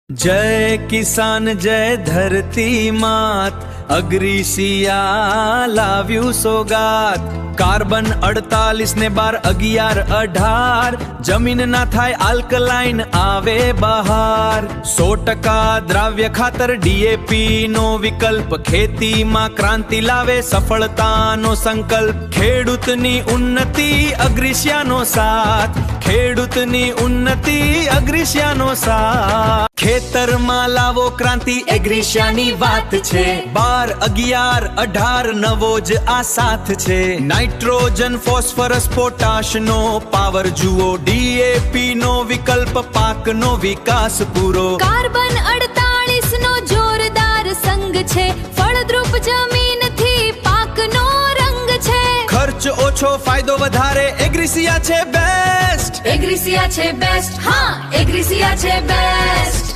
जय किसान जय धरती मात अग्रिसिया लाव्यू सोगात કાર્બન 48 ને 12 11 18 જમીન ના થાય આલ્કલાઇન આવે બહાર 100% દ્રાવ્ય ખાતર ડીએપી નો વિકલ્પ ખેતીમાં ક્રાંતિ લાવે સફળતાનો સંકલ્પ ખેડૂતની ઉન્નતિ અગ્રિસિયાનો સાથ ખેડૂતની ઉન્નતિ અગ્રિસિયાનો સાથ ખેતરમાં લાવો ક્રાંતિ એગ્રિસિયાની વાત છે 12 11 18 નવો જ આ સાથ છે નાઇટ્રોજન ફોસ્ફરસ પોટાશ નો પાવર જુઓ ડીએપી નો વિકલ્પ પાક નો વિકાસ પૂરો કાર્બન 48 નો જોરદાર સંગ છે ફળદ્રુપ જમીન થી પાક નો રંગ છે ખર્ચ ઓછો ફાયદો વધારે એગ્રિસિયા છે બેસ્ટ એગ્રિસિયા છે બેસ્ટ હા એગ્રિસિયા છે બેસ્ટ